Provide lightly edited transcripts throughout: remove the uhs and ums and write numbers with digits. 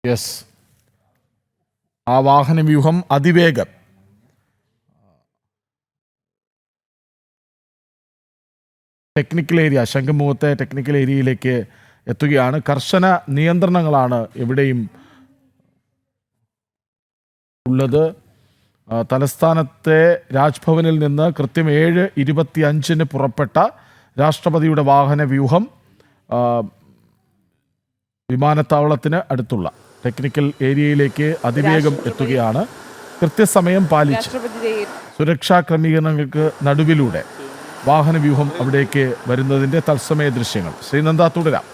Yes, ആ വാഹനവ്യൂഹം അതിവേഗം technical area, ശംഖുമുഖത്തെ technical ഏരിയയിലേക്ക് എത്തുകയാണ്. കർശന നിയന്ത്രണങ്ങളാണ് എവിടെയും ഉള്ളത്. തലസ്ഥാനത്തെ രാജ്ഭവനിൽ നിന്ന് കൃത്യം 7:25 പുറപ്പെട്ട രാഷ്ട്രപതിയുടെ വാഹനവ്യൂഹം വിമാനത്താവളത്തിന് അടുത്തുള്ള ടെക്നിക്കൽ ഏരിയയിലേക്ക് അതിവേഗം എത്തുകയാണ്. കൃത്യസമയം പാലിച്ച് സുരക്ഷാ ക്രമീകരണങ്ങൾക്ക് നടുവിലൂടെ വാഹനവ്യൂഹം അവിടേക്ക് വരുന്നതിൻ്റെ തത്സമയ ദൃശ്യങ്ങൾ. ശ്രീനന്ദ, തുടരാം.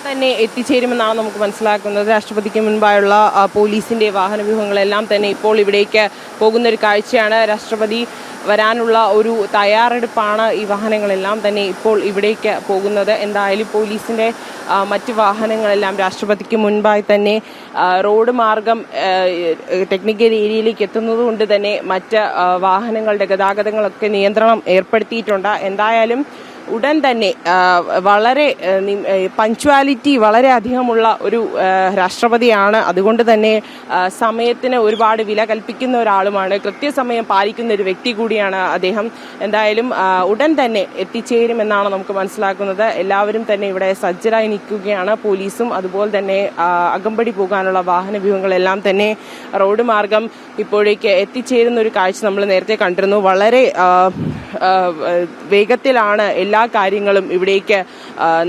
തന്നെ എത്തിച്ചേരുമെന്നാണ് നമുക്ക് മനസ്സിലാക്കുന്നത്. രാഷ്ട്രപതിക്ക് മുൻപായുള്ള പോലീസിന്റെ വാഹനവ്യൂഹങ്ങളെല്ലാം തന്നെ ഇപ്പോൾ ഇവിടേക്ക് പോകുന്ന ഒരു കാഴ്ചയാണ്. രാഷ്ട്രപതി വരാനുള്ള ഒരു തയ്യാറെടുപ്പാണ് ഈ വാഹനങ്ങളെല്ലാം തന്നെ ഇപ്പോൾ ഇവിടേക്ക് പോകുന്നത്. എന്തായാലും പോലീസിന്റെ മറ്റ് വാഹനങ്ങളെല്ലാം രാഷ്ട്രപതിക്ക് മുൻപായി തന്നെ റോഡ് മാർഗം ടെക്നിക്കൽ ഏരിയയിലേക്ക് എത്തുന്നത് കൊണ്ട് തന്നെ മറ്റ് വാഹനങ്ങളുടെ ഗതാഗതങ്ങളൊക്കെ നിയന്ത്രണം ഏർപ്പെടുത്തിയിട്ടുണ്ട്. എന്തായാലും ഉടൻ തന്നെ വളരെ പഞ്ച്വാലിറ്റി വളരെ അധികമുള്ള ഒരു രാഷ്ട്രപതിയാണ്. അതുകൊണ്ട് തന്നെ സമയത്തിന് ഒരുപാട് വില കൽപ്പിക്കുന്ന ഒരാളുമാണ്. കൃത്യസമയം പാലിക്കുന്ന ഒരു വ്യക്തി കൂടിയാണ് അദ്ദേഹം. എന്തായാലും ഉടൻ തന്നെ എത്തിച്ചേരുമെന്നാണ് നമുക്ക് മനസ്സിലാക്കുന്നത്. എല്ലാവരും തന്നെ ഇവിടെ സജ്ജരായി നിൽക്കുകയാണ്. പോലീസും അതുപോലെ തന്നെ അകമ്പടി പോകാനുള്ള വാഹനവ്യൂഹങ്ങളെല്ലാം തന്നെ റോഡ് മാർഗം ഇപ്പോഴേക്ക് എത്തിച്ചേരുന്ന ഒരു കാഴ്ച നമ്മൾ നേരത്തെ കണ്ടിരുന്നു. വളരെ വേഗത്തിലാണ് എല്ലാ കാര്യങ്ങളും ഇവിടേക്ക്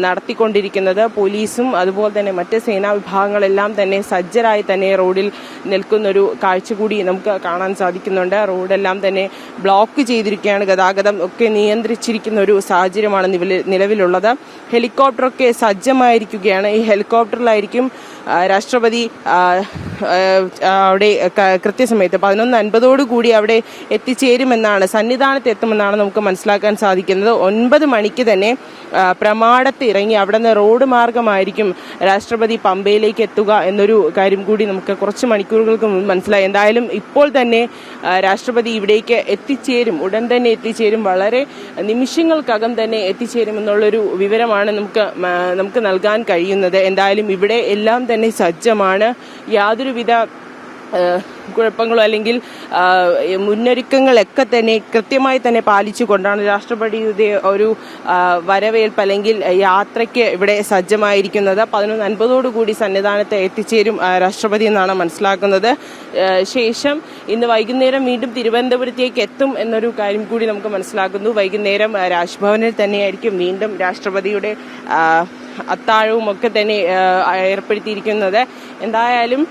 നടത്തിക്കൊണ്ടിരിക്കുന്നത്. പോലീസും അതുപോലെ തന്നെ മറ്റ് സേനാ വിഭാഗങ്ങളെല്ലാം തന്നെ സജ്ജരായി തന്നെ റോഡിൽ നിൽക്കുന്നൊരു കാഴ്ച കൂടി നമുക്ക് കാണാൻ സാധിക്കുന്നുണ്ട്. റോഡെല്ലാം തന്നെ ബ്ലോക്ക് ചെയ്തിരിക്കുകയാണ്. ഗതാഗതം ഒക്കെ നിയന്ത്രിച്ചിരിക്കുന്ന ഒരു സാഹചര്യമാണ് നിലവിലുള്ളത്. ഹെലികോപ്റ്ററൊക്കെ സജ്ജമായിരിക്കുകയാണ്. ഈ ഹെലികോപ്റ്ററിലായിരിക്കും രാഷ്ട്രപതി അവിടെ കൃത്യസമയത്ത് 11:50 അവിടെ എത്തിച്ചേരുമെന്നാണ്, സന്നിധാനത്ത് എത്തുമെന്നാണ് നമുക്ക് മനസ്സിലാക്കാൻ സാധിക്കുന്നത്. 9 മണിക്ക് തന്നെ പ്രമാടത്ത് ഇറങ്ങി അവിടെ നിന്ന് റോഡ് മാർഗമായിരിക്കും രാഷ്ട്രപതി പമ്പയിലേക്ക് എത്തുക എന്നൊരു കാര്യം കൂടി നമുക്ക് കുറച്ച് മണിക്കൂറുകൾക്ക് മുമ്പ് മനസ്സിലായി. എന്തായാലും ഇപ്പോൾ തന്നെ രാഷ്ട്രപതി ഇവിടേക്ക് എത്തിച്ചേരും, ഉടൻ തന്നെ എത്തിച്ചേരും. വളരെ നിമിഷങ്ങൾക്കകം തന്നെ എത്തിച്ചേരും എന്നുള്ളൊരു വിവരമാണ് നമുക്ക് നൽകാൻ കഴിയുന്നത്. എന്തായാലും ഇവിടെ എല്ലാം തന്നെ സജ്ജമാണ്. യാതൊരുവിധ കുഴപ്പങ്ങളോ അല്ലെങ്കിൽ മുന്നൊരുക്കങ്ങളൊക്കെ തന്നെ കൃത്യമായി തന്നെ പാലിച്ചുകൊണ്ടാണ് രാഷ്ട്രപതിയുടെ ഒരു വരവേൽപ്പ് അല്ലെങ്കിൽ യാത്രയ്ക്ക് ഇവിടെ സജ്ജമായിരിക്കുന്നത്. 11:50 സന്നിധാനത്ത് എത്തിച്ചേരും രാഷ്ട്രപതി എന്നാണ് മനസ്സിലാക്കുന്നത്. ശേഷം ഇന്ന് വൈകുന്നേരം വീണ്ടും തിരുവനന്തപുരത്തേക്ക് എത്തും എന്നൊരു കാര്യം കൂടി നമുക്ക് മനസ്സിലാക്കുന്നു. വൈകുന്നേരം രാജ്ഭവനിൽ തന്നെയായിരിക്കും വീണ്ടും രാഷ്ട്രപതിയുടെ അത്താഴവും ഒക്കെ തന്നെ ഏർപ്പെടുത്തിയിരിക്കുന്നത്. എന്തായാലും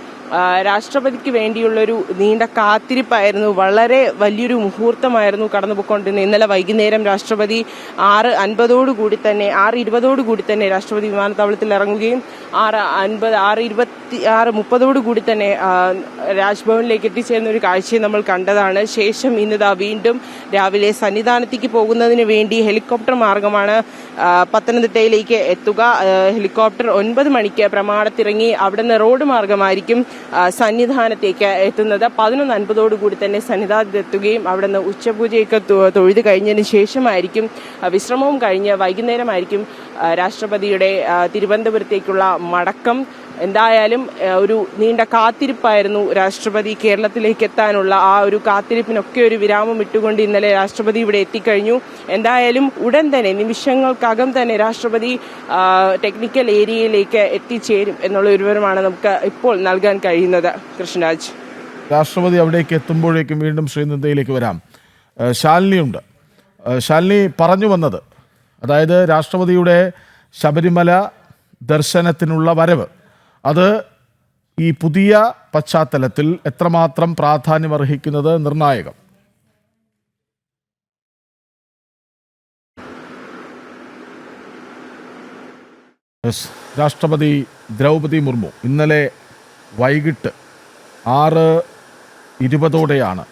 രാഷ്ട്രപതിക്ക് വേണ്ടിയുള്ളൊരു നീണ്ട കാത്തിരിപ്പായിരുന്നു. വളരെ വലിയൊരു മുഹൂർത്തമായിരുന്നു കടന്നുപോയിക്കൊണ്ടിരുന്നത്. ഇന്നലെ വൈകുന്നേരം രാഷ്ട്രപതി 6:20 തന്നെ രാഷ്ട്രപതി വിമാനത്താവളത്തിൽ ഇറങ്ങുകയും 6:30 തന്നെ രാജ്ഭവനിലേക്ക് എത്തിച്ചേരുന്ന ഒരു കാഴ്ചയും നമ്മൾ കണ്ടതാണ്. ശേഷം ഇന്നിതാ വീണ്ടും രാവിലെ സന്നിധാനത്തേക്ക് പോകുന്നതിന് വേണ്ടി ഹെലികോപ്റ്റർ മാർഗമാണ് പത്തനംതിട്ടയിലേക്ക് എത്തുക. ഹെലികോപ്റ്റർ 9 മണിക്ക് പ്രമാടത്തിറങ്ങി അവിടെ നിന്ന് റോഡ് മാർഗമായിരിക്കും സന്നിധാനത്തേക്ക് എത്തുന്നത്. 11:50 തന്നെ സന്നിധാനത്തെത്തുകയും അവിടെ നിന്ന് ഉച്ചപൂജയൊക്കെ തൊഴുത് കഴിഞ്ഞതിന് ശേഷമായിരിക്കും വിശ്രമവും കഴിഞ്ഞ് വൈകുന്നേരമായിരിക്കും രാഷ്ട്രപതിയുടെ തിരുവനന്തപുരത്തേക്കുള്ള മടക്കം. എന്തായാലും ഒരു നീണ്ട കാത്തിരിപ്പായിരുന്നു രാഷ്ട്രപതി കേരളത്തിലേക്ക് എത്താനുള്ള. ആ ഒരു കാത്തിരിപ്പിനൊക്കെ ഒരു വിരാമം ഇട്ടുകൊണ്ട് ഇന്നലെ രാഷ്ട്രപതി ഇവിടെ എത്തിക്കഴിഞ്ഞു. എന്തായാലും ഉടൻ തന്നെ നിമിഷങ്ങൾക്കകം തന്നെ രാഷ്ട്രപതി ടെക്നിക്കൽ ഏരിയയിലേക്ക് എത്തിച്ചേരും എന്നുള്ള ഒരു വിവരമാണ് നമുക്ക് ഇപ്പോൾ നൽകാൻ കഴിയുന്നത്. കൃഷ്ണരാജ്, രാഷ്ട്രപതി അവിടേക്ക് എത്തുമ്പോഴേക്കും വീണ്ടും ശ്രീനന്ദയിലേക്ക് വരാം. ശാലിനിയുണ്ട്. ശാലിനി, പറഞ്ഞു വന്നത്, അതായത് രാഷ്ട്രപതിയുടെ ശബരിമല ദർശനത്തിനുള്ള വരവ്, അത് ഈ പുതിയ പശ്ചാത്തലത്തിൽ എത്രമാത്രം പ്രാധാന്യമർഹിക്കുന്നത് നിർണായകം? രാഷ്ട്രപതി ദ്രൗപദി മുർമു ഇന്നലെ വൈകിട്ട് 6:20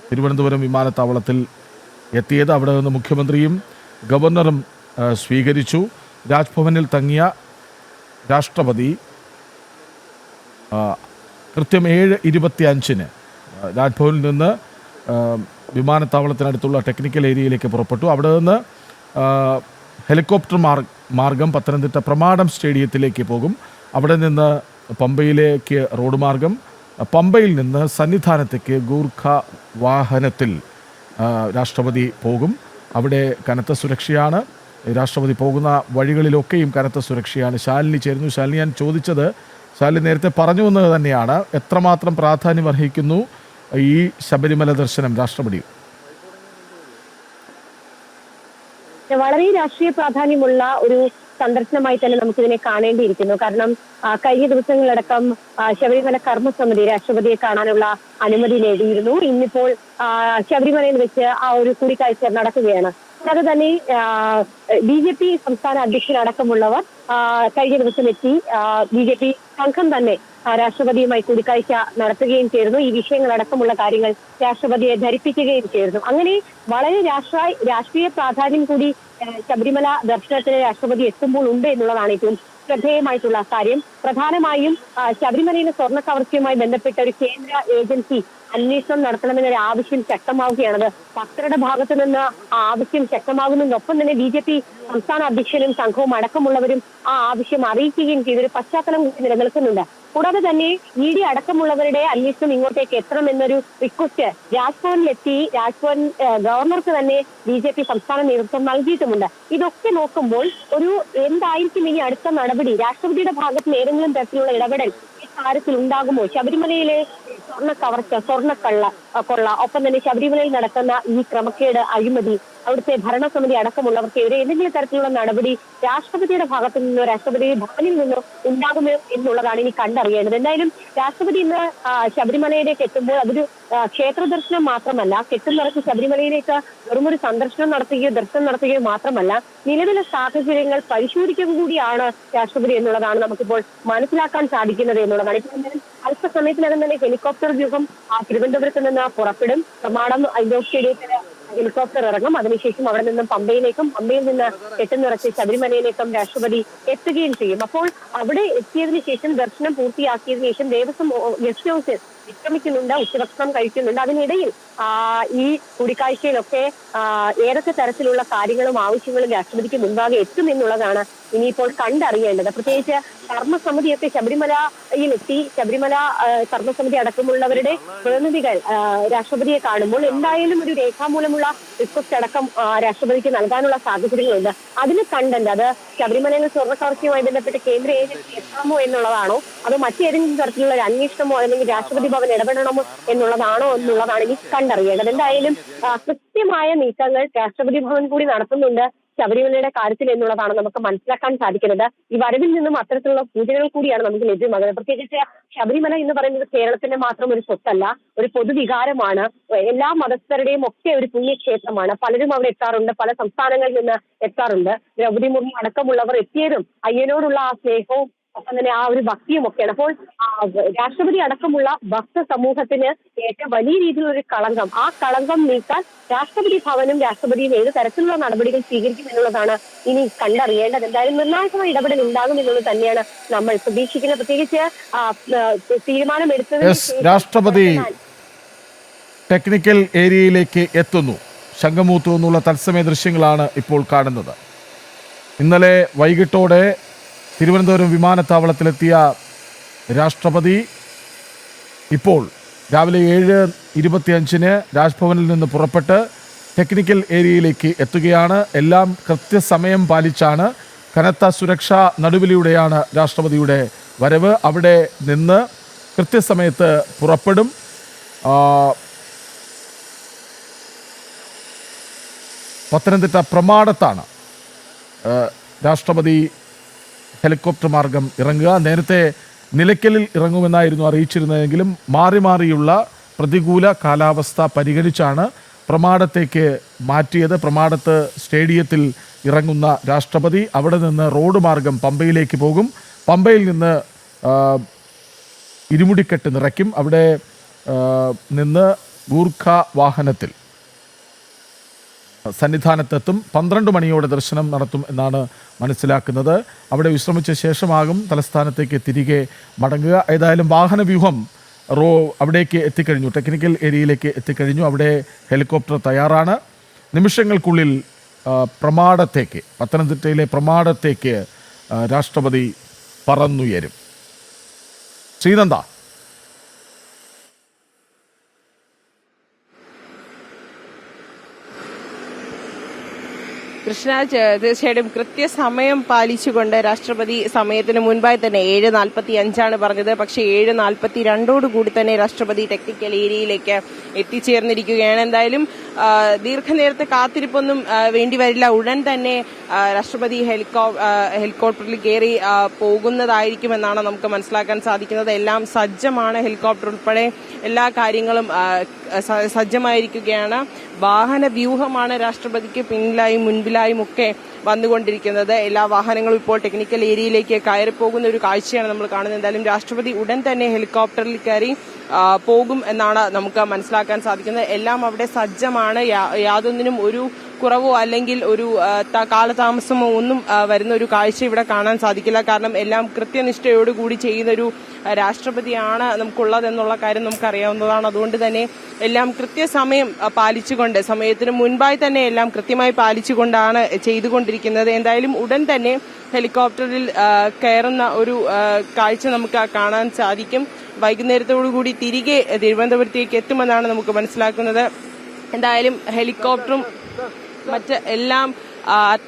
തിരുവനന്തപുരം വിമാനത്താവളത്തിൽ എത്തിയത്. അവിടെ നിന്ന് മുഖ്യമന്ത്രിയും ഗവർണറും സ്വീകരിച്ചു. രാജ്ഭവനിൽ തങ്ങിയ രാഷ്ട്രപതി കൃത്യം 7:25 രാജ്ഭവനിൽ നിന്ന് വിമാനത്താവളത്തിനടുത്തുള്ള ടെക്നിക്കൽ ഏരിയയിലേക്ക് പുറപ്പെട്ടു. അവിടെ നിന്ന് ഹെലികോപ്റ്റർ മാർഗം പത്തനംതിട്ട പ്രമാടം സ്റ്റേഡിയത്തിലേക്ക് പോകും. അവിടെ നിന്ന് പമ്പയിലേക്ക് റോഡ് മാർഗം, പമ്പയിൽ നിന്ന് സന്നിധാനത്തേക്ക് ഗൂർഖ വാഹനത്തിൽ രാഷ്ട്രപതി പോകും. അവിടെ കനത്ത സുരക്ഷയാണ്. രാഷ്ട്രപതി പോകുന്ന വഴികളിലൊക്കെയും കനത്ത സുരക്ഷയാണ്. ശാലിനി ചേരുന്നു. ശാലിനി, ഞാൻ ചോദിച്ചത്, ശാലിനി നേരത്തെ പറഞ്ഞു വന്നത് തന്നെയാണ്, എത്രമാത്രം പ്രാധാന്യം അർഹിക്കുന്നു ഈ ശബരിമല ദർശനം രാഷ്ട്രപതി? വളരെ രാഷ്ട്രീയ പ്രാധാന്യമുള്ള ഒരു സന്ദർശനമായി തന്നെ നമുക്കിതിനെ കാണേണ്ടിയിരിക്കുന്നു. കാരണം കഴിഞ്ഞ ദിവസങ്ങളടക്കം ശബരിമല കർമ്മസമിതി രാഷ്ട്രപതിയെ കാണാനുള്ള അനുമതി നേടിയിരുന്നു. ഇന്നിപ്പോൾ ശബരിമലയിൽ വെച്ച് ആ ഒരു കൂടിക്കാഴ്ച നടക്കുകയാണ്. അത് തന്നെ BJP സംസ്ഥാന അധ്യക്ഷനടക്കമുള്ളവർ കഴിഞ്ഞ ദിവസം എത്തി BJP സംഘം തന്നെ രാഷ്ട്രപതിയുമായി കൂടിക്കാഴ്ച നടത്തുകയും ചെയ്തിരുന്നു. ഈ വിഷയങ്ങളടക്കമുള്ള കാര്യങ്ങൾ രാഷ്ട്രപതിയെ ധരിപ്പിക്കുകയും ചെയ്തിരുന്നു. അങ്ങനെ വളരെ രാഷ്ട്രീയ പ്രാധാന്യം കൂടി ശബരിമല ദർശനത്തിന് രാഷ്ട്രപതി എത്തുമ്പോൾ ഉണ്ട് എന്നുള്ളതാണ് ഏറ്റവും ശ്രദ്ധേയമായിട്ടുള്ള കാര്യം. പ്രധാനമായും ശബരിമലയിലെ സ്വർണ്ണ കവർച്ചയുമായി ബന്ധപ്പെട്ട ഒരു കേന്ദ്ര ഏജൻസി അന്വേഷണം നടത്തണമെന്നൊരു ആവശ്യം ശക്തമാവുകയാണത്. ഭക്തരുടെ ഭാഗത്തു നിന്ന് ആ ആവശ്യം ശക്തമാകുന്നതിനൊപ്പം തന്നെ BJP സംസ്ഥാന അധ്യക്ഷനും സംഘവും അടക്കമുള്ളവരും ആ ആവശ്യം അറിയിക്കുകയും ചെയ്തൊരു പശ്ചാത്തലം നിലനിൽക്കുന്നുണ്ട്. കൂടാതെ തന്നെ ED അടക്കമുള്ളവരുടെ അന്വേഷണം ഇങ്ങോട്ടേക്ക് എത്തണമെന്നൊരു റിക്വസ്റ്റ് രാജ്ഭവനിലെത്തി രാജ്ഭവൻ ഗവർണർക്ക് തന്നെ BJP സംസ്ഥാന നേതൃത്വം നൽകിയിട്ടുമുണ്ട്. ഇതൊക്കെ നോക്കുമ്പോൾ ഒരു എന്തായിരിക്കും ഇനി അടുത്ത നടപടി? രാഷ്ട്രപതിയുടെ ഭാഗത്ത് നിന്ന് ഏതെങ്കിലും തരത്തിലുള്ള ഇടപെടൽ ഈ കാര്യത്തിൽ ഉണ്ടാകുമോ? ശബരിമലയിലെ സ്വർണ്ണ കവർച്ച, കൊള്ള, ഒപ്പം തന്നെ ശബരിമലയിൽ നടക്കുന്ന ഈ ക്രമക്കേട്, അഴിമതി, അവിടുത്തെ ഭരണസമിതി അടക്കമുള്ളവർക്കെതിരെ ഏതെങ്കിലും തരത്തിലുള്ള നടപടി രാഷ്ട്രപതിയുടെ ഭാഗത്തു നിന്നോ രാഷ്ട്രപതി ഭവനിൽ നിന്നോ ഉണ്ടാകുമോ എന്നുള്ളതാണ് ഇനി കണ്ടറിയേണ്ടത്. എന്തായാലും രാഷ്ട്രപതി ഇന്ന് ശബരിമലയിലേക്ക് എത്തുമ്പോൾ അതൊരു ക്ഷേത്ര ദർശനം മാത്രമല്ല, കെട്ടുനിറച്ച് ശബരിമലയിലേക്ക് വെറുമൊരു സന്ദർശനം നടത്തുകയോ ദർശനം നടത്തുകയോ മാത്രമല്ല, നിലവിലെ സാഹചര്യങ്ങൾ പരിശോധിക്കുക കൂടിയാണ് രാഷ്ട്രപതി എന്നുള്ളതാണ് നമുക്കിപ്പോൾ മനസ്സിലാക്കാൻ സാധിക്കുന്നത് എന്നുള്ളതാണ്. ഇപ്പോൾ അല്പസമയത്തിനകം തന്നെ ഹെലികോപ്റ്റർ വ്യൂഹം തിരുവനന്തപുരത്ത് നിന്ന് പുറപ്പെടും. പ്രമാടം ഇൻഡോർ സ്റ്റേഡിയത്തിന് ഹെലികോപ്റ്റർ ഇറങ്ങും. അതിനുശേഷം അവിടെ നിന്നും പമ്പയിലേക്കും, പമ്പയിൽ നിന്ന് കെട്ടുനിറച്ച് ശബരിമലയിലേക്കും രാഷ്ട്രപതി എത്തുകയും ചെയ്യും. അപ്പോൾ അവിടെ എത്തിയതിനു ശേഷം ദർശനം പൂർത്തിയാക്കിയതിനു ശേഷം ദേവസ്വം ഗസ്റ്റ് ഹൗസിൽ വിശ്രമിക്കുന്നുണ്ട്, ഉച്ചഭക്ഷണം കഴിക്കുന്നുണ്ട്. അതിനിടയിൽ ഈ കൂടിക്കാഴ്ചയിലൊക്കെ ഏതൊക്കെ തരത്തിലുള്ള കാര്യങ്ങളും ആവശ്യങ്ങളും രാഷ്ട്രപതിക്ക് മുൻപാകെ എത്തുമെന്നുള്ളതാണ് ഇനിയിപ്പോൾ കണ്ടറിയേണ്ടത്. പ്രത്യേകിച്ച് കർമ്മസമിതിയൊക്കെ ശബരിമലയിലെത്തി ശബരിമല കർമ്മസമിതി അടക്കമുള്ളവരുടെ പ്രതിനിധികൾ രാഷ്ട്രപതിയെ കാണുമ്പോൾ എന്തായാലും ഒരു രേഖാമൂലമുള്ള റിക്വസ്റ്റ് അടക്കം രാഷ്ട്രപതിക്ക് നൽകാനുള്ള സാഹചര്യങ്ങളുണ്ട്. അതിന് കണ്ടന്റ് അത് ശബരിമലയിലെ സ്വർണ്ണ കവർച്ചയുമായി ബന്ധപ്പെട്ട് കേന്ദ്ര ഏജൻസി എത്താമോ എന്നുള്ളതാണോ, അതോ മറ്റേതെങ്കിലും തരത്തിലുള്ള ഒരു അന്വേഷണമോ അല്ലെങ്കിൽ രാഷ്ട്രപതി ഭവൻ ഇടപെടണമോ എന്നുള്ളതാണോ എന്നുള്ളതാണ് ഇനി കണ്ടറിയേണ്ടത്. എന്തായാലും കൃത്യമായ നീക്കങ്ങൾ രാഷ്ട്രപതി ഭവൻ കൂടി നടത്തുന്നുണ്ട് ശബരിമലയുടെ കാര്യത്തിൽ എന്നുള്ളതാണ് നമുക്ക് മനസ്സിലാക്കാൻ സാധിക്കുന്നത്. ഈ വരവിൽ നിന്നും അത്തരത്തിലുള്ള സൂചനകൾ കൂടിയാണ് നമുക്ക് ലഭ്യമാകുന്നത്. പ്രത്യേകിച്ച് ശബരിമല എന്ന് പറയുന്നത് കേരളത്തിന്റെ മാത്രം ഒരു സ്വത്തല്ല, ഒരു പൊതുവികാരമാണ്. എല്ലാ മതസ്ഥരുടെയും ഒക്കെ ഒരു പുണ്യക്ഷേത്രമാണ്. പലരും അവിടെ എത്താറുണ്ട്, പല സംസ്ഥാനങ്ങളിൽ നിന്ന് എത്താറുണ്ട്. ദ്രൗപദി മുർമു അടക്കമുള്ളവർ എത്തിയതും അയ്യനോടുള്ള ആ സ്നേഹവും ഒപ്പം തന്നെ ആ ഒരു ഭക്തിയും ഒക്കെയാണ്. അപ്പോൾ രാഷ്ട്രപതി അടക്കമുള്ള ഭക്ത സമൂഹത്തിന് ഏറ്റവും വലിയ രീതിയിലുള്ള ഒരു കളങ്കം, ആ കളങ്കം നീക്കാൻ രാഷ്ട്രപതി ഭവനും രാഷ്ട്രപതിയും ഏത് തരത്തിലുള്ള നടപടികൾ സ്വീകരിക്കും എന്നുള്ളതാണ് ഇനി കണ്ടറിയേണ്ടത്. എന്തായാലും നിർണായകമായ ഇടപെടൽ ഉണ്ടാകും എന്നുള്ളത് തന്നെയാണ് നമ്മൾ പ്രതീക്ഷിക്കുന്നത്. പ്രത്യേകിച്ച് തീരുമാനമെടുത്തത് രാഷ്ട്രപതി ടെക്നിക്കൽ ഏരിയയിലേക്ക് എത്തുന്നു. ശംഖുമുഖത്തു നിന്നുള്ള തത്സമയ ദൃശ്യങ്ങളാണ് ഇപ്പോൾ കാണുന്നത്. ഇന്നലെ വൈകിട്ടോടെ തിരുവനന്തപുരം വിമാനത്താവളത്തിലെത്തിയ രാഷ്ട്രപതി ഇപ്പോൾ രാവിലെ 7:25 രാജ്ഭവനിൽ നിന്ന് പുറപ്പെട്ട് ടെക്നിക്കൽ ഏരിയയിലേക്ക് എത്തുകയാണ്. എല്ലാം കൃത്യസമയം പാലിച്ചാണ്, കനത്ത സുരക്ഷാ നടുവിലൂടെയാണ് രാഷ്ട്രപതിയുടെ വരവ്. അവിടെ നിന്ന് കൃത്യസമയത്ത് പുറപ്പെടും. പത്തനംതിട്ട പ്രമാടത്താണ് രാഷ്ട്രപതി ഹെലികോപ്റ്റർ മാർഗം ഇറങ്ങുക. നേരത്തെ നിലയ്ക്കലിൽ ഇറങ്ങുമെന്നായിരുന്നു അറിയിച്ചിരുന്നതെങ്കിലും മാറി മാറിയുള്ള പ്രതികൂല കാലാവസ്ഥ പരിഗണിച്ചാണ് പ്രമാടത്തേക്ക് മാറ്റിയത്. പ്രമാടത്ത് സ്റ്റേഡിയത്തിൽ ഇറങ്ങുന്ന രാഷ്ട്രപതി അവിടെ നിന്ന് റോഡ് മാർഗം പമ്പയിലേക്ക് പോകും. പമ്പയിൽ നിന്ന് ഇരുമുടിക്കെട്ട് നിറയ്ക്കും. അവിടെ നിന്ന് ഗൂർഖ വാഹനത്തിൽ സന്നിധാനത്തെത്തും. 12 മണിയോടെ ദർശനം നടത്തും എന്നാണ് മനസ്സിലാക്കുന്നത്. അവിടെ വിശ്രമിച്ച ശേഷമാകും തലസ്ഥാനത്തേക്ക് തിരികെ മടങ്ങുക. ഏതായാലും വാഹനവ്യൂഹം അവിടേക്ക് എത്തിക്കഴിഞ്ഞു, ടെക്നിക്കൽ ഏരിയയിലേക്ക് എത്തിക്കഴിഞ്ഞു. അവിടെ ഹെലികോപ്റ്റർ തയ്യാറാണ്. നിമിഷങ്ങൾക്കുള്ളിൽ പ്രമാടത്തേക്ക്, പത്തനംതിട്ടയിലെ പ്രമാടത്തേക്ക് രാഷ്ട്രപതി പറന്നുയരും. ശ്രീനന്ദ. കൃഷ്ണ, തീർച്ചയായിട്ടും കൃത്യസമയം പാലിച്ചുകൊണ്ട് രാഷ്ട്രപതി സമയത്തിന് മുൻപായി തന്നെ 7:45 പറഞ്ഞത്. പക്ഷേ 7:42 കൂടി തന്നെ രാഷ്ട്രപതി ടെക്നിക്കൽ ഏരിയയിലേക്ക് എത്തിച്ചേർന്നിരിക്കുകയാണ്. എന്തായാലും ദീർഘനേരത്തെ കാത്തിരിപ്പൊന്നും വേണ്ടി വരില്ല. ഉടൻ തന്നെ രാഷ്ട്രപതി ഹെലികോപ്റ്ററിൽ കയറി പോകുന്നതായിരിക്കുമെന്നാണ് നമുക്ക് മനസ്സിലാക്കാൻ സാധിക്കുന്നത്. എല്ലാം സജ്ജമാണ്. ഹെലികോപ്റ്റർ ഉൾപ്പെടെ എല്ലാ കാര്യങ്ങളും സജ്ജമായിരിക്കുകയാണ്. വാഹന വ്യൂഹമാണ് രാഷ്ട്രപതിക്ക് പിന്നിലായും മുൻപിലായും ഒക്കെ വന്നുകൊണ്ടിരിക്കുന്നത്. എല്ലാ വാഹനങ്ങളും ഇപ്പോൾ ടെക്നിക്കൽ ഏരിയയിലേക്ക് കയറിപ്പോകുന്ന ഒരു കാഴ്ചയാണ് നമ്മൾ കാണുന്നത്. എന്തായാലും രാഷ്ട്രപതി ഉടൻ തന്നെ ഹെലികോപ്റ്ററിൽ കയറി പോകും എന്നാണ് നമുക്ക് മനസ്സിലാക്കാൻ സാധിക്കുന്നത്. എല്ലാം അവിടെ സജ്ജമാണ്. യാതൊന്നിനും ഒരു കുറവോ അല്ലെങ്കിൽ ഒരു കാലതാമസമോ ഒന്നും വരുന്ന ഒരു കാഴ്ച ഇവിടെ കാണാൻ സാധിക്കില്ല. കാരണം എല്ലാം കൃത്യനിഷ്ഠയോടുകൂടി ചെയ്യുന്നൊരു രാഷ്ട്രപതിയാണ് നമുക്കുള്ളതെന്നുള്ള കാര്യം നമുക്കറിയാവുന്നതാണ്. അതുകൊണ്ട് തന്നെ എല്ലാം കൃത്യസമയം പാലിച്ചുകൊണ്ട്, സമയത്തിന് മുൻപായി തന്നെ എല്ലാം കൃത്യമായി പാലിച്ചുകൊണ്ടാണ് ചെയ്തുകൊണ്ടിരിക്കുന്നത്. എന്തായാലും ഉടൻ തന്നെ ഹെലികോപ്റ്ററിൽ കയറുന്ന ഒരു കാഴ്ച നമുക്ക് കാണാൻ സാധിക്കും. വൈകുന്നേരത്തോടുകൂടി തിരികെ തിരുവനന്തപുരത്തേക്ക് എത്തുമെന്നാണ് നമുക്ക് മനസ്സിലാക്കുന്നത്. എന്തായാലും ഹെലികോപ്റ്ററും മറ്റ് എല്ലാം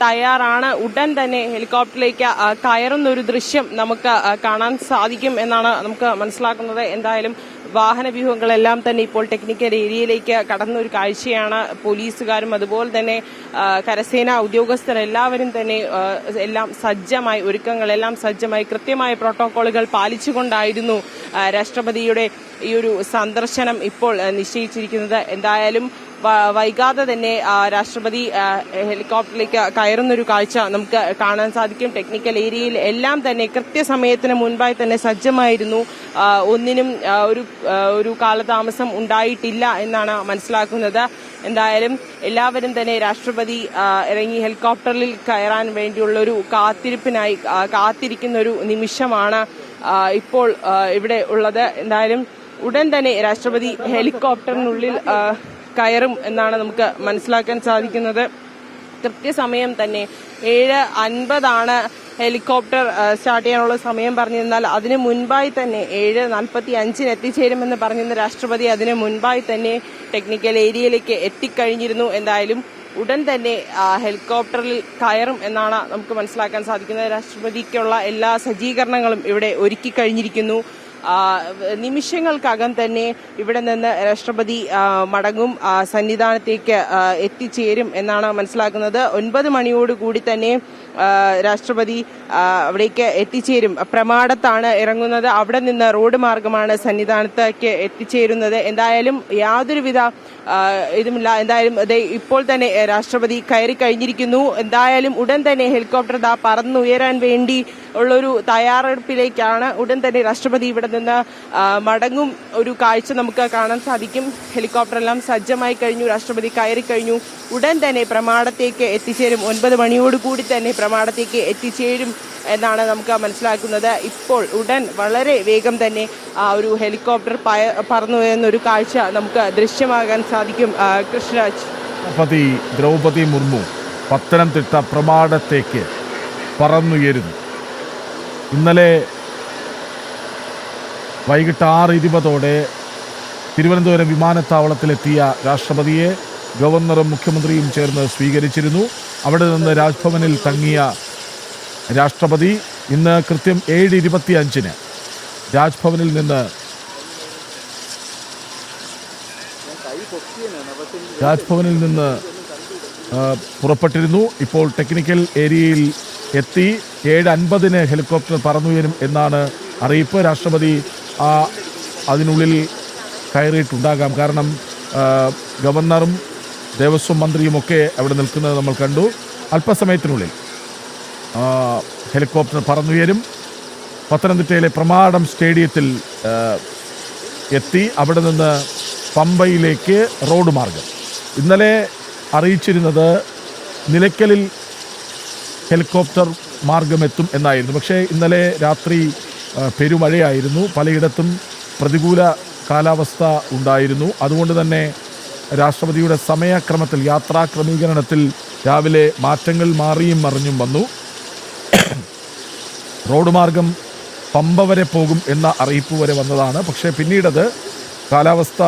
തയ്യാറാണ്. ഉടൻ തന്നെ ഹെലികോപ്റ്ററിലേക്ക് കയറുന്ന ഒരു ദൃശ്യം നമുക്ക് കാണാൻ സാധിക്കും എന്നാണ് നമുക്ക് മനസ്സിലാക്കുന്നത്. എന്തായാലും വാഹന വ്യൂഹങ്ങളെല്ലാം തന്നെ ഇപ്പോൾ ടെക്നിക്കൽ ഏരിയയിലേക്ക് കടന്ന ഒരു കാഴ്ചയാണ്. പോലീസുകാരും അതുപോലെ തന്നെ കരസേന ഉദ്യോഗസ്ഥരെല്ലാവരും തന്നെ എല്ലാം സജ്ജമായി, ഒരുക്കങ്ങളെല്ലാം സജ്ജമായി കൃത്യമായ പ്രോട്ടോകോളുകൾ പാലിച്ചുകൊണ്ടായിരുന്നു രാഷ്ട്രപതിയുടെ ഈ ഒരു സന്ദർശനം ഇപ്പോൾ നിശ്ചയിച്ചിരിക്കുന്നത്. എന്തായാലും വൈകാതെ തന്നെ രാഷ്ട്രപതി ഹെലികോപ്റ്ററിലേക്ക് കയറുന്നൊരു കാഴ്ച നമുക്ക് കാണാൻ സാധിക്കും. ടെക്നിക്കൽ ഏരിയയിൽ എല്ലാം തന്നെ കൃത്യസമയത്തിന് മുൻപായി തന്നെ സജ്ജമായിരുന്നു. ഒന്നിനും ഒരു കാലതാമസം ഉണ്ടായിട്ടില്ല എന്നാണ് മനസ്സിലാക്കുന്നത്. എന്തായാലും എല്ലാവരും തന്നെ രാഷ്ട്രപതി ഇറങ്ങി ഹെലികോപ്റ്ററിൽ കയറാൻ വേണ്ടിയുള്ള ഒരു കാത്തിരിപ്പിനായി കാത്തിരിക്കുന്ന ഒരു നിമിഷമാണ് ഇപ്പോൾ ഇവിടെ ഉള്ളത്. എന്തായാലും ഉടൻ തന്നെ രാഷ്ട്രപതി ഹെലികോപ്റ്ററിനുള്ളിൽ കയറും എന്നാണ് നമുക്ക് മനസ്സിലാക്കാൻ സാധിക്കുന്നത്. കൃത്യസമയം തന്നെ 7:50 ഹെലികോപ്റ്റർ സ്റ്റാർട്ട് ചെയ്യാനുള്ള സമയം പറഞ്ഞിരുന്നാൽ അതിന് മുൻപായി തന്നെ 7:45 എത്തിച്ചേരുമെന്ന് പറഞ്ഞിരുന്ന രാഷ്ട്രപതി അതിന് മുൻപായി തന്നെ ടെക്നിക്കൽ ഏരിയയിലേക്ക് എത്തിക്കഴിഞ്ഞിരുന്നു. എന്തായാലും ഉടൻ തന്നെ ഹെലികോപ്റ്ററിൽ കയറും എന്നാണ് നമുക്ക് മനസ്സിലാക്കാൻ സാധിക്കുന്നത്. രാഷ്ട്രപതിക്കുള്ള എല്ലാ സജ്ജീകരണങ്ങളും ഇവിടെ ഒരുക്കി കഴിഞ്ഞിരിക്കുന്നു. നിമിഷങ്ങൾക്കകം തന്നെ ഇവിടെ നിന്ന് രാഷ്ട്രപതി മടങ്ങും, സന്നിധാനത്തേക്ക് എത്തിച്ചേരും എന്നാണ് മനസ്സിലാക്കുന്നത്. 9 മണിയോടുകൂടി തന്നെ രാഷ്ട്രപതി അവിടേക്ക് എത്തിച്ചേരും. പ്രമാടത്താണ് ഇറങ്ങുന്നത്. അവിടെ നിന്ന് റോഡ് മാർഗമാണ് സന്നിധാനത്തേക്ക് എത്തിച്ചേരുന്നത്. എന്തായാലും യാതൊരുവിധ ഇതുമില്ല. എന്തായാലും ഇപ്പോൾ തന്നെ രാഷ്ട്രപതി കയറി കഴിഞ്ഞിരിക്കുന്നു. എന്തായാലും ഉടൻ തന്നെ ഹെലികോപ്റ്റർ പറന്നുയരാൻ വേണ്ടി ഉള്ളൊരു തയ്യാറെടുപ്പിലേക്കാണ്. ഉടൻ തന്നെ രാഷ്ട്രപതി ഇവിടെ നിന്ന് മടങ്ങും ഒരു കാഴ്ച നമുക്ക് കാണാൻ സാധിക്കും. ഹെലികോപ്റ്റർ എല്ലാം സജ്ജമായി കഴിഞ്ഞു. രാഷ്ട്രപതി കയറി കഴിഞ്ഞു. ഉടൻ തന്നെ പ്രമാടത്തേക്ക് എത്തിച്ചേരും. 9 മണിയോടുകൂടി തന്നെ പ്രമാടത്തേക്ക് എത്തിച്ചേരും എന്നാണ് നമുക്ക് മനസ്സിലാക്കുന്നത്. ഇപ്പോൾ ഉടൻ വളരെ വേഗം തന്നെ ഒരു ഹെലികോപ്റ്റർ പറന്നു വരുന്നൊരു കാഴ്ച നമുക്ക് ദൃശ്യമാകാൻ സാധിക്കും. കൃഷ്ണരാജ്. രാഷ്ട്രപതി ദ്രൗപദി മുർമു പത്തനംതിട്ട പ്രമാടത്തേക്ക് പറന്നുയരുന്നു. ഇന്നലെ വൈകിട്ട് 6:20 തിരുവനന്തപുരം വിമാനത്താവളത്തിലെത്തിയ രാഷ്ട്രപതിയെ ഗവർണറും മുഖ്യമന്ത്രിയും ചേർന്ന് സ്വീകരിച്ചിരുന്നു. അവിടെ നിന്ന് രാജ്ഭവനിൽ തങ്ങിയ രാഷ്ട്രപതി ഇന്ന് കൃത്യം 7:25 രാജ്ഭവനിൽ നിന്ന് പുറപ്പെട്ടിരുന്നു. ഇപ്പോൾ ടെക്നിക്കൽ ഏരിയയിൽ എത്തി. 7:50 ഹെലികോപ്റ്റർ പറന്നുയരും എന്നാണ് അറിയിപ്പ്. രാഷ്ട്രപതി അതിനുള്ളിൽ കയറിയിട്ടുണ്ടാകാം. കാരണം ഗവർണറും ദേവസ്വം മന്ത്രിയുമൊക്കെ അവിടെ നിൽക്കുന്നത് നമ്മൾ കണ്ടു. അല്പസമയത്തിനുള്ളിൽ ഹെലികോപ്റ്റർ പറന്നുയരും. പത്തനംതിട്ടയിലെ പ്രമാടം സ്റ്റേഡിയത്തിൽ എത്തി. അവിടെ നിന്ന് പമ്പയിലേക്ക് റോഡ് മാർഗം. ഇന്നലെ അറിയിച്ചിരുന്നത് നിലയ്ക്കലിൽ ഹെലികോപ്റ്റർ മാർഗമെത്തും എന്നായിരുന്നു. പക്ഷേ ഇന്നലെ രാത്രി പെരുമഴയായിരുന്നു. പലയിടത്തും പ്രതികൂല കാലാവസ്ഥ ഉണ്ടായിരുന്നു. അതുകൊണ്ട് തന്നെ രാഷ്ട്രപതിയുടെ സമയക്രമത്തിൽ, യാത്രാ ക്രമീകരണത്തിൽ രാവിലെ മാറ്റങ്ങൾ മാറിയും മറിഞ്ഞും വന്നു. റോഡ് മാർഗം പമ്പ വരെ പോകും എന്ന അറിയിപ്പ് വരെ വന്നതാണ്. പക്ഷേ പിന്നീടത് കാലാവസ്ഥ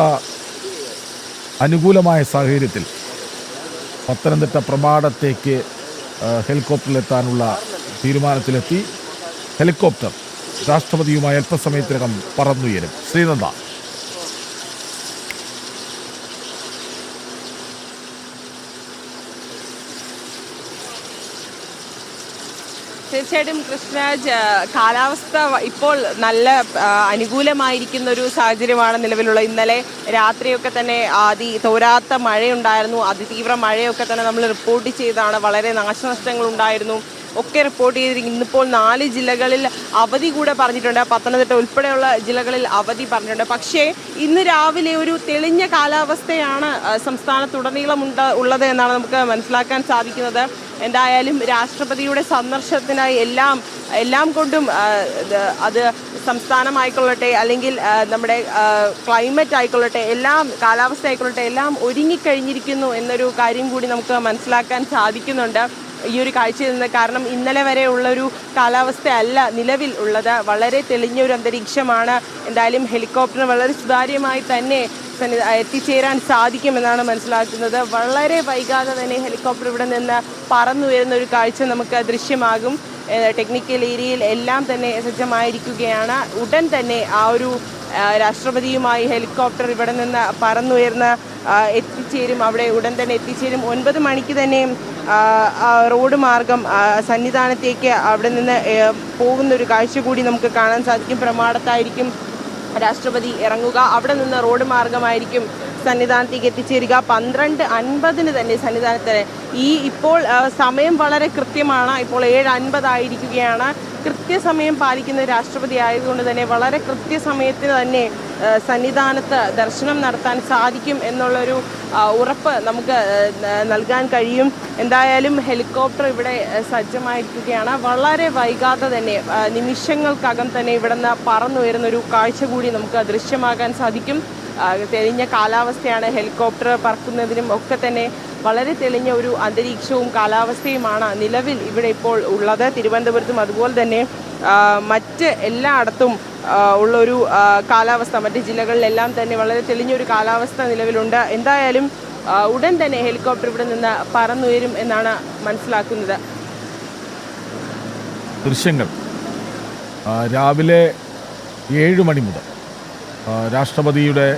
അനുകൂലമായ സാഹചര്യത്തിൽ പത്തനംതിട്ട പ്രമാടത്തേക്ക് ഹെലികോപ്റ്ററിലെത്താനുള്ള തീരുമാനത്തിലെത്തി. ഹെലികോപ്റ്റർ രാഷ്ട്രപതിയുമായി അല്പസമയത്തിനകം പറന്നുയരും. ശ്രീനന്ദ. തീർച്ചയായിട്ടും കൃഷ്ണരാജ്, കാലാവസ്ഥ ഇപ്പോൾ നല്ല അനുകൂലമായിരിക്കുന്ന ഒരു സാഹചര്യമാണ് നിലവിലുള്ള. ഇന്നലെ രാത്രിയൊക്കെ തന്നെ തോരാത്ത മഴയുണ്ടായിരുന്നു, അതിതീവ്ര മഴയൊക്കെ തന്നെ നമ്മൾ റിപ്പോർട്ട് ചെയ്തതാണ്. വളരെ നാശനഷ്ടങ്ങൾ ഉണ്ടായിരുന്നു ഒക്കെ റിപ്പോർട്ട് ചെയ്തിരിക്കുന്നു. ഇന്നിപ്പോൾ 4 ജില്ലകളിൽ അവധി കൂടെ പറഞ്ഞിട്ടുണ്ട്. പത്തനംതിട്ട ഉൾപ്പെടെയുള്ള ജില്ലകളിൽ അവധി പറഞ്ഞിട്ടുണ്ട്. പക്ഷേ ഇന്ന് രാവിലെ ഒരു തെളിഞ്ഞ കാലാവസ്ഥയാണ് സംസ്ഥാനത്തുടനീളം ഉള്ളത് എന്നാണ് നമുക്ക് മനസ്സിലാക്കാൻ സാധിക്കുന്നത്. എന്തായാലും രാഷ്ട്രപതിയുടെ സന്ദർശനത്തിനായി എല്ലാം കൊണ്ടും അത് സംസ്ഥാനമായിക്കൊള്ളട്ടെ, അല്ലെങ്കിൽ നമ്മുടെ ക്ലൈമറ്റ് ആയിക്കൊള്ളട്ടെ, കാലാവസ്ഥ ആയിക്കൊള്ളട്ടെ, എല്ലാം ഒരുങ്ങിക്കഴിഞ്ഞിരിക്കുന്നു എന്നൊരു കാര്യം കൂടി നമുക്ക് മനസ്സിലാക്കാൻ സാധിക്കുന്നുണ്ട് ഈ ഒരു കാഴ്ചയിൽ നിന്ന്. കാരണം ഇന്നലെ വരെ ഉള്ളൊരു കാലാവസ്ഥയല്ല നിലവിൽ ഉള്ളത്. വളരെ തെളിഞ്ഞൊരു അന്തരീക്ഷമാണ്. എന്തായാലും ഹെലികോപ്റ്റർ വളരെ സുതാര്യമായി തന്നെ എത്തിച്ചേരാൻ സാധിക്കുമെന്നാണ് മനസ്സിലാക്കുന്നത്. വളരെ വൈകാതെ തന്നെ ഹെലികോപ്റ്റർ ഇവിടെ നിന്ന് പറന്നുയരുന്ന ഒരു കാഴ്ച നമുക്ക് ദൃശ്യമാകും. ടെക്നിക്കൽ ഏരിയയിൽ എല്ലാം തന്നെ സജ്ജമായിരിക്കുകയാണ്. ഉടൻ തന്നെ ആ ഒരു രാഷ്ട്രപതിയുമായി ഹെലികോപ്റ്റർ ഇവിടെ നിന്ന് പറന്നുയർന്ന് എത്തിച്ചേരും. അവിടെ ഉടൻ തന്നെ എത്തിച്ചേരും. 9 മണിക്ക് തന്നെ റോഡ് മാർഗം സന്നിധാനത്തേക്ക് അവിടെ നിന്ന് പോകുന്നൊരു കാഴ്ച കൂടി നമുക്ക് കാണാൻ സാധിക്കും. പ്രമാടത്തായിരിക്കും രാഷ്ട്രപതി ഇറങ്ങുക. അവിടെ നിന്ന് റോഡ് മാർഗമായിരിക്കും സന്നിധാനത്തേക്ക് എത്തിച്ചേരുക. 12:50 തന്നെ സന്നിധാനത്തിന് ഇപ്പോൾ സമയം വളരെ കൃത്യമാണ്. ഇപ്പോൾ 7:50 ആയിരിക്കുകയാണ്. കൃത്യസമയം പാലിക്കുന്ന രാഷ്ട്രപതി ആയതുകൊണ്ട് തന്നെ വളരെ കൃത്യസമയത്തിന് തന്നെ സന്നിധാനത്ത് ദർശനം നടത്താൻ സാധിക്കും എന്നുള്ളൊരു ഉറപ്പ് നമുക്ക് നൽകാൻ കഴിയും. എന്തായാലും ഹെലികോപ്റ്റർ ഇവിടെ സജ്ജമായിരിക്കുകയാണ്. വളരെ വൈകാതെ തന്നെ നിമിഷങ്ങൾക്കകം തന്നെ ഇവിടെ നിന്ന് പറന്നുയരുന്നൊരു കാഴ്ച കൂടി നമുക്ക് ദൃശ്യമാകാൻ സാധിക്കും. തെളിഞ്ഞ കാലാവസ്ഥയാണ്. ഹെലികോപ്റ്റർ പറക്കുന്നതിനും ഒക്കെ തന്നെ വളരെ തെളിഞ്ഞ ഒരു അന്തരീക്ഷവും കാലാവസ്ഥയുമാണ് നിലവിൽ ഇവിടെ ഇപ്പോൾ ഉള്ളത്. തിരുവനന്തപുരത്തും അതുപോലെ തന്നെ മറ്റ് എല്ലായിടത്തും ഉള്ളൊരു കാലാവസ്ഥ, മറ്റ് ജില്ലകളിലെല്ലാം തന്നെ വളരെ തെളിഞ്ഞൊരു കാലാവസ്ഥ നിലവിലുണ്ട്. എന്തായാലും ഉടൻ തന്നെ ഹെലികോപ്റ്റർ ഇവിടെ നിന്ന് പറന്നുയരും എന്നാണ് മനസ്സിലാക്കുന്നത്. ദൃശ്യങ്ങൾ രാവിലെ 7 മണി മുതൽ രാഷ്ട്രപതിയുടെ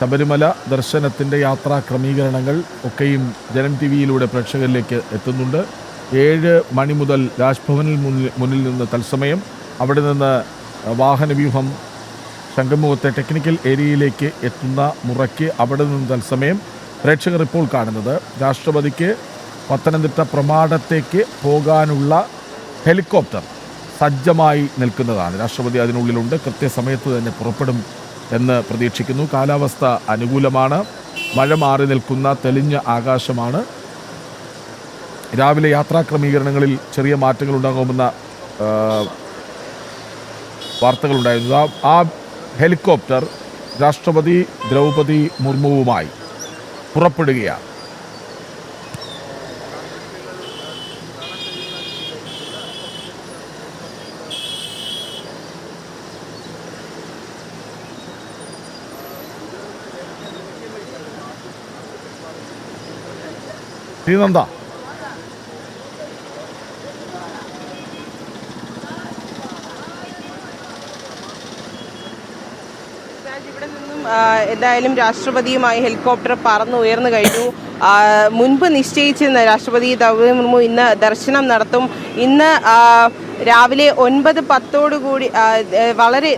ശബരിമല ദർശനത്തിൻ്റെ യാത്രാ ക്രമീകരണങ്ങൾ ഒക്കെയും ജനം ടി വിയിലൂടെ പ്രേക്ഷകരിലേക്ക് എത്തുന്നുണ്ട്. 7 മണി മുതൽ രാജ്ഭവനിൽ മുന്നിൽ നിന്ന് തത്സമയം, അവിടെ നിന്ന് വാഹനവ്യൂഹം ശംഖുമുഖത്തെ ടെക്നിക്കൽ ഏരിയയിലേക്ക് എത്തുന്ന മുറയ്ക്ക് അവിടെ നിന്ന് തത്സമയം പ്രേക്ഷകർ ഇപ്പോൾ കാണുന്നത് രാഷ്ട്രപതിക്ക് പത്തനംതിട്ട പ്രമാടത്തേക്ക് പോകാനുള്ള ഹെലികോപ്റ്റർ സജ്ജമായി നിൽക്കുന്നതാണ്. രാഷ്ട്രപതി അതിനുള്ളിലുണ്ട്. കൃത്യസമയത്ത് തന്നെ പുറപ്പെടും എന്ന് പ്രതീക്ഷിക്കുന്നു. കാലാവസ്ഥ അനുകൂലമാണ്. മഴ മാറി നിൽക്കുന്ന തെളിഞ്ഞ ആകാശമാണ്. രാവിലെ യാത്രാ ക്രമീകരണങ്ങളിൽ ചെറിയ മാറ്റങ്ങൾ ഉണ്ടാകുമെന്ന വാർത്തകളുണ്ടായിരുന്നു. ആ ഹെലികോപ്റ്റർ രാഷ്ട്രപതി ദ്രൗപദി മുർമുവുമായി പുറപ്പെടുകയാണ്. ശ്രീനന്ദ. ഇവിടെ നിന്നും എന്തായാലും രാഷ്ട്രപതിയുമായി ഹെലികോപ്റ്റർ പറന്നുയർന്നു കഴിഞ്ഞു. മുൻപ് നിശ്ചയിച്ചിരുന്ന രാഷ്ട്രപതി ദ്രൗപദി മുർമു ഇന്ന് ദർശനം നടത്തും. ഇന്ന് രാവിലെ 9:10 കൂടി വളരെ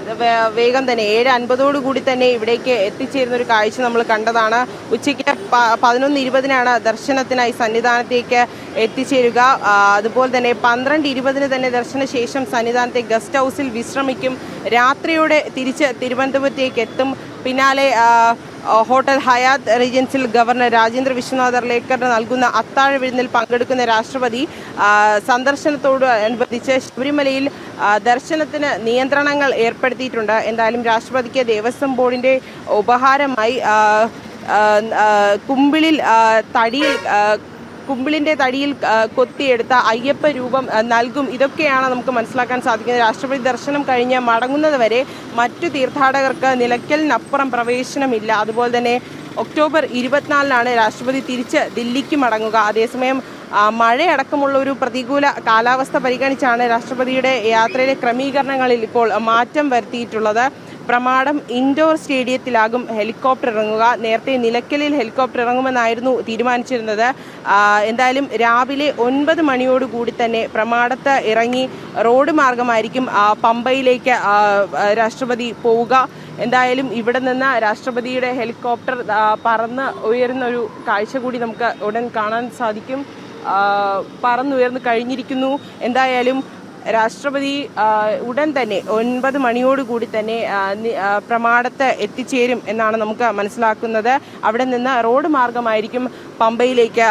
വേഗം തന്നെ 7:50 തന്നെ ഇവിടേക്ക് എത്തിച്ചേരുന്ന ഒരു കാഴ്ച നമ്മൾ കണ്ടതാണ്. ഉച്ചയ്ക്ക് 11:20 ദർശനത്തിനായി സന്നിധാനത്തേക്ക് എത്തിച്ചേരുക. അതുപോലെ തന്നെ 12:20 തന്നെ ദർശനശേഷം സന്നിധാനത്തെ ഗസ്റ്റ് ഹൗസിൽ വിശ്രമിക്കും. രാത്രിയോടെ തിരിച്ച് തിരുവനന്തപുരത്തേക്ക് എത്തും. പിന്നാലെ ഹോട്ടൽ ഹയാത്ത് റീജൻസിൽ ഗവർണർ രാജേന്ദ്ര വിശ്വനാഥ് അർലേക്കർ നൽകുന്ന അത്താഴ വിരുന്നിൽ പങ്കെടുക്കുന്ന രാഷ്ട്രപതി സന്ദർശനത്തോട് അനുബന്ധിച്ച് ശബരിമലയിൽ ദർശനത്തിന് നിയന്ത്രണങ്ങൾ ഏർപ്പെടുത്തിയിട്ടുണ്ട്. എന്തായാലും രാഷ്ട്രപതിക്ക് ദേവസ്വം ബോർഡിൻ്റെ ഉപഹാരമായി കുമ്പിളിൻ്റെ തടിയിൽ കൊത്തിയെടുത്ത അയ്യപ്പ രൂപം നൽകും. ഇതൊക്കെയാണ് നമുക്ക് മനസ്സിലാക്കാൻ സാധിക്കുന്നത്. രാഷ്ട്രപതി ദർശനം കഴിഞ്ഞ് മടങ്ങുന്നത് വരെ മറ്റു തീർത്ഥാടകർക്ക് നിലയ്ക്കലിനപ്പുറം പ്രവേശനമില്ല. അതുപോലെ തന്നെ ഒക്ടോബർ 24-നാണ് രാഷ്ട്രപതി തിരിച്ച് ദില്ലിക്ക് മടങ്ങുക. അതേസമയം മഴയടക്കമുള്ള ഒരു പ്രതികൂല കാലാവസ്ഥ പരിഗണിച്ചാണ് രാഷ്ട്രപതിയുടെ യാത്രയിലെ ക്രമീകരണങ്ങളിൽ ഇപ്പോൾ മാറ്റം വരുത്തിയിട്ടുള്ളത്. പ്രമാടം ഇൻഡോർ സ്റ്റേഡിയത്തിലാകും ഹെലികോപ്റ്റർ ഇറങ്ങുക. നേരത്തെ നിലയ്ക്കലിൽ ഹെലികോപ്റ്റർ ഇറങ്ങുമെന്നായിരുന്നു തീരുമാനിച്ചിരുന്നത്. എന്തായാലും രാവിലെ 9 മണിയോടുകൂടി തന്നെ പ്രമാടത്ത് ഇറങ്ങി റോഡ് മാർഗമായിരിക്കും പമ്പയിലേക്ക് രാഷ്ട്രപതി പോവുക. എന്തായാലും ഇവിടെ നിന്ന് രാഷ്ട്രപതിയുടെ ഹെലികോപ്റ്റർ പറന്ന് ഉയരുന്ന ഒരു കാഴ്ച കൂടി നമുക്ക് ഉടൻ കാണാൻ സാധിക്കും. പറന്നുയർന്നു കഴിഞ്ഞിരിക്കുന്നു. എന്തായാലും രാഷ്ട്രപതി ഉടൻ തന്നെ 9 മണിയോടുകൂടി തന്നെ പ്രമാടത്ത് എത്തിച്ചേരും എന്നാണ് നമുക്ക് മനസ്സിലാക്കുന്നത്. അവിടെ നിന്ന് റോഡ് മാർഗമായിരിക്കും പമ്പയിലേക്ക്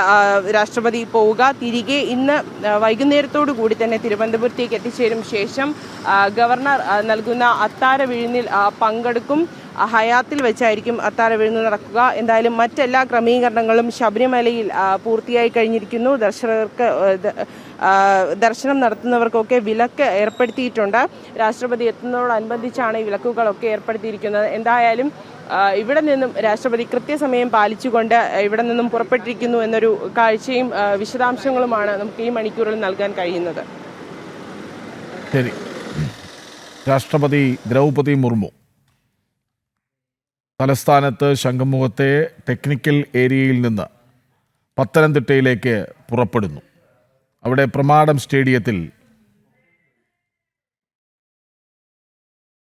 രാഷ്ട്രപതി പോവുക. തിരികെ ഇന്ന് വൈകുന്നേരത്തോടു കൂടി തന്നെ തിരുവനന്തപുരത്തേക്ക് എത്തിച്ചേരും. ശേഷം ഗവർണർ നൽകുന്ന അത്താഴ വിരുന്നിൽ പങ്കെടുക്കും. ഹയാത്തിൽ വെച്ചായിരിക്കും അത്താഴ വിരുന്ന് നടക്കുക. എന്തായാലും മറ്റെല്ലാ ക്രമീകരണങ്ങളും ശബരിമലയിൽ പൂർത്തിയായി കഴിഞ്ഞിരിക്കുന്നു. ദർശനം നടത്തുന്നവർക്കൊക്കെ വിലക്ക് ഏർപ്പെടുത്തിയിട്ടുണ്ട്. രാഷ്ട്രപതി എത്തുന്നതോടനുബന്ധിച്ചാണ് ഈ വിലക്കുകളൊക്കെ ഏർപ്പെടുത്തിയിരിക്കുന്നത്. എന്തായാലും ഇവിടെ നിന്നും രാഷ്ട്രപതി കൃത്യസമയം പാലിച്ചുകൊണ്ട് ഇവിടെ നിന്നും പുറപ്പെട്ടിരിക്കുന്നു എന്നൊരു കാഴ്ചയും വിശദാംശങ്ങളുമാണ് നമുക്ക് ഈ മണിക്കൂറിൽ നൽകാൻ കഴിയുന്നത്. ശരി. രാഷ്ട്രപതി ദ്രൗപദി മുർമു തലസ്ഥാനത്ത് ശംഖുമുഖത്തെ ടെക്നിക്കൽ ഏരിയയിൽ നിന്ന് പത്തനംതിട്ടയിലേക്ക് പുറപ്പെടുന്നു. അവിടെ പ്രമാടം സ്റ്റേഡിയത്തിൽ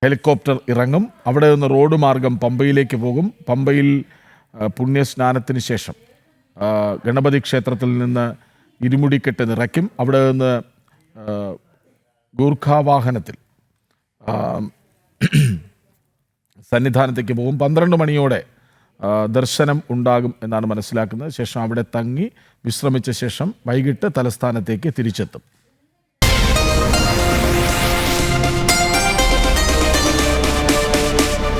ഹെലികോപ്റ്റർ ഇറങ്ങും. അവിടെ നിന്ന് റോഡ് മാർഗം പമ്പയിലേക്ക് പോകും. പമ്പയിൽ പുണ്യസ്നാനത്തിന് ശേഷം ഗണപതി ക്ഷേത്രത്തിൽ നിന്ന് ഇരുമുടിക്കെട്ട് നിറയ്ക്കും. അവിടെ നിന്ന് ഗൂർഖാവാഹനത്തിൽ സന്നിധാനത്തേക്ക് പോകും. 12 മണിയോടെ ദർശനം ഉണ്ടാകും എന്നാണ് മനസ്സിലാക്കുന്നത്. ശേഷം അവിടെ തങ്ങി വിശ്രമിച്ച ശേഷം വൈകിട്ട് തലസ്ഥാനത്തേക്ക് തിരിച്ചെത്തും.